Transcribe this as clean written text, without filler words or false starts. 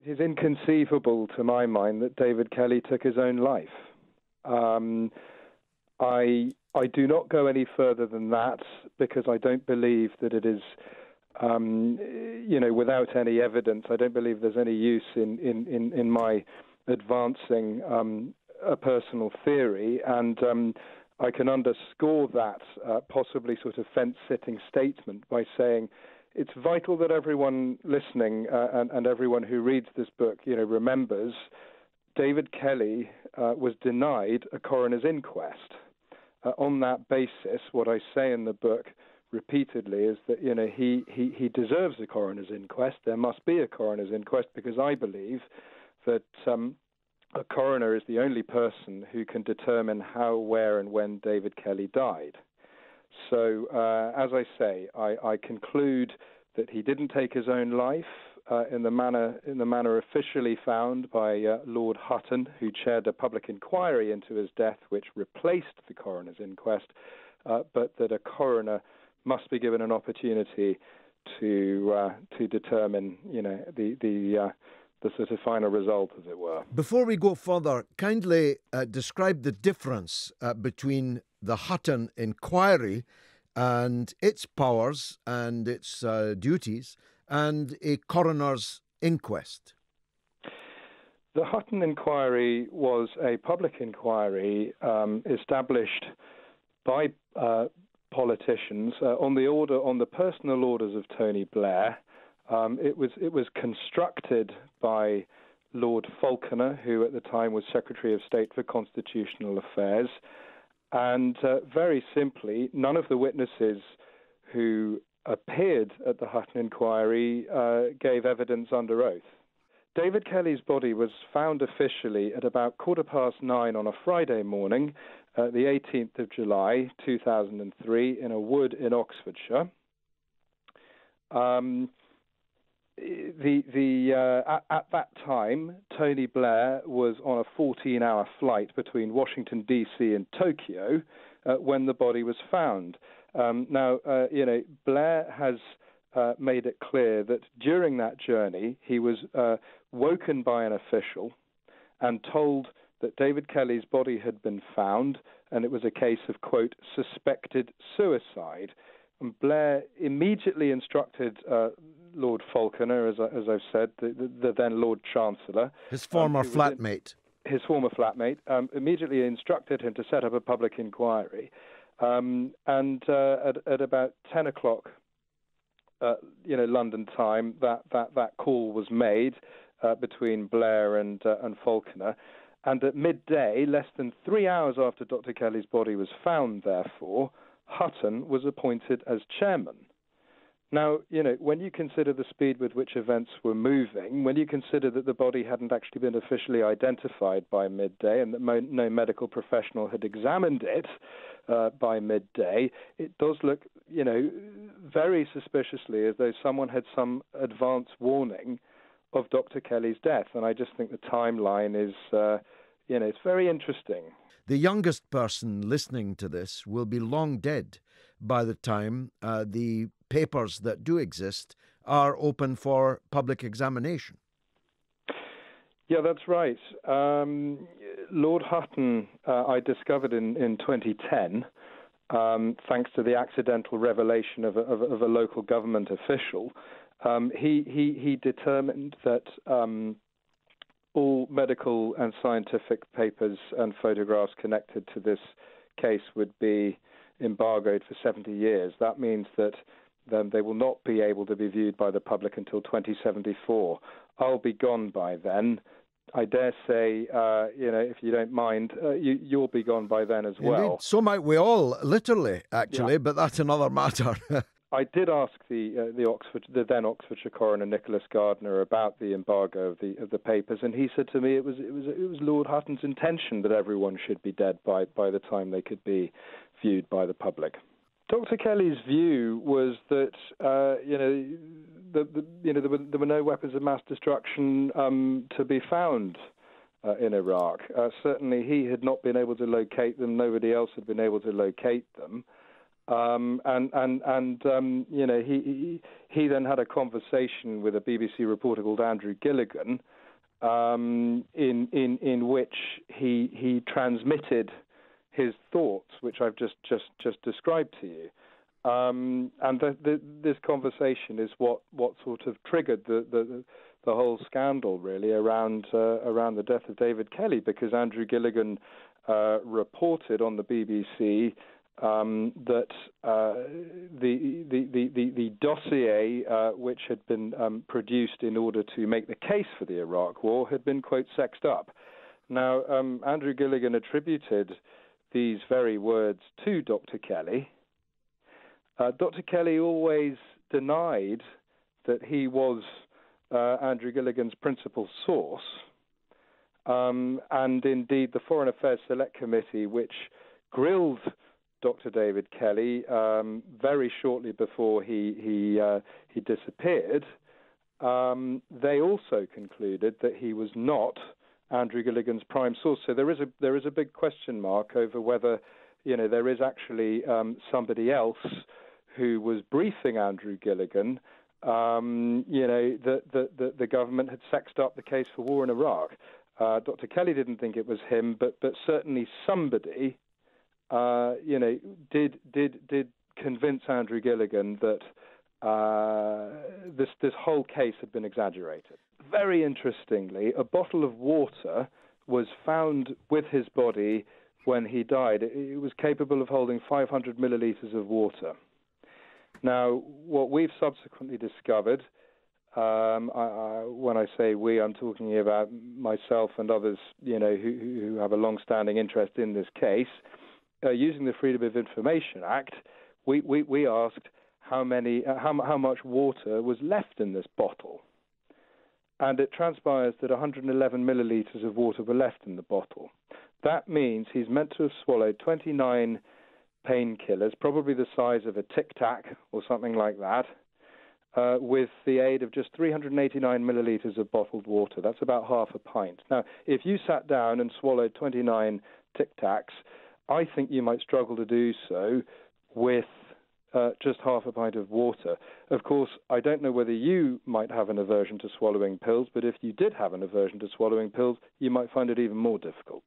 It is inconceivable to my mind that David Kelly took his own life. I do not go any further than that because I don't believe that it is, without any evidence. I don't believe there's any use in my advancing a personal theory, and I can underscore that possibly sort of fence-sitting statement by saying it's vital that everyone listening and everyone who reads this book, remembers David Kelly was denied a coroner's inquest. On that basis, what I say in the book repeatedly is that he deserves a coroner's inquest. There must be a coroner's inquest because I believe that a coroner is the only person who can determine how, where, and when David Kelly died. So, as I say, I conclude that he didn't take his own life in the manner officially found by Lord Hutton, who chaired a public inquiry into his death, which replaced the coroner's inquest, but that a coroner must be given an opportunity to determine, the sort of final result, as it were. Before we go further, kindly describe the difference between the Hutton inquiry and its powers and its duties and a coroner's inquest. The Hutton inquiry was a public inquiry established by politicians on the personal orders of Tony Blair. It was constructed by Lord Falconer, who at the time was Secretary of State for Constitutional Affairs. And very simply, none of the witnesses who appeared at the Hutton inquiry gave evidence under oath. David Kelly's body was found officially at about 9:15 on a Friday morning, the 18th of July, 2003, in a wood in Oxfordshire. At that time, Tony Blair was on a 14-hour flight between Washington, D.C. and Tokyo when the body was found. Blair has made it clear that during that journey, he was woken by an official and told that David Kelly's body had been found, and it was a case of, quote, suspected suicide. And Blair immediately instructed Lord Falconer, as I've said, the then Lord Chancellor. His former flatmate. His former flatmate, immediately instructed him to set up a public inquiry. And at about 10 o'clock, London time, that call was made between Blair and Falconer. And at midday, less than 3 hours after Dr. Kelly's body was found, therefore, Hutton was appointed as chairman. Now, when you consider the speed with which events were moving, when you consider that the body hadn't actually been officially identified by midday and that no medical professional had examined it by midday, it does look, very suspiciously as though someone had some advance warning of Dr. Kelly's death. And I just think the timeline is, it's very interesting. The youngest person listening to this will be long dead by the time the papers that do exist are open for public examination. Yeah, that's right. Lord Hutton, I discovered in 2010, thanks to the accidental revelation of a local government official. He determined that all medical and scientific papers and photographs connected to this case would be embargoed for 70 years. That means that they will not be able to be viewed by the public until 2074. I'll be gone by then. I dare say, if you don't mind, you'll be gone by then as well. Indeed. So might we all, literally, actually, yeah. But that's another matter. I did ask the then Oxfordshire coroner Nicholas Gardner about the embargo of the papers, and he said to me it was Lord Hutton's intention that everyone should be dead by the time they could be viewed by the public. Dr. Kelly's view was that there were no weapons of mass destruction to be found in Iraq. Certainly, he had not been able to locate them. Nobody else had been able to locate them. He then had a conversation with a BBC reporter called Andrew Gilligan, in which he transmitted his thoughts, which I've just described to you. This conversation is what sort of triggered the whole scandal, really, around the death of David Kelly, because Andrew Gilligan reported on the BBC that the dossier which had been produced in order to make the case for the Iraq War had been, quote, sexed up. Now, Andrew Gilligan attributed these very words to Dr. Kelly. Dr. Kelly always denied that he was Andrew Gilligan's principal source. And indeed, the Foreign Affairs Select Committee, which grilled Dr. David Kelly very shortly before he disappeared, they also concluded that he was not Andrew Gilligan's prime source. So there is a big question mark over whether there is actually somebody else who was briefing Andrew Gilligan. That the government had sexed up the case for war in Iraq. Dr. Kelly didn't think it was him, but certainly somebody, did convince Andrew Gilligan that this whole case had been exaggerated. Very interestingly, a bottle of water was found with his body when he died. It was capable of holding 500 milliliters of water. Now, what we've subsequently discovered, when I say we, I'm talking about myself and others, who have a long-standing interest in this case, using the Freedom of Information Act, we asked how much water was left in this bottle. And it transpires that 111 milliliters of water were left in the bottle. That means he's meant to have swallowed 29 painkillers, probably the size of a Tic Tac or something like that, with the aid of just 389 milliliters of bottled water. That's about half a pint. Now, if you sat down and swallowed 29 Tic Tacs, I think you might struggle to do so with just half a pint of water. Of course, I don't know whether you might have an aversion to swallowing pills, but if you did have an aversion to swallowing pills, you might find it even more difficult.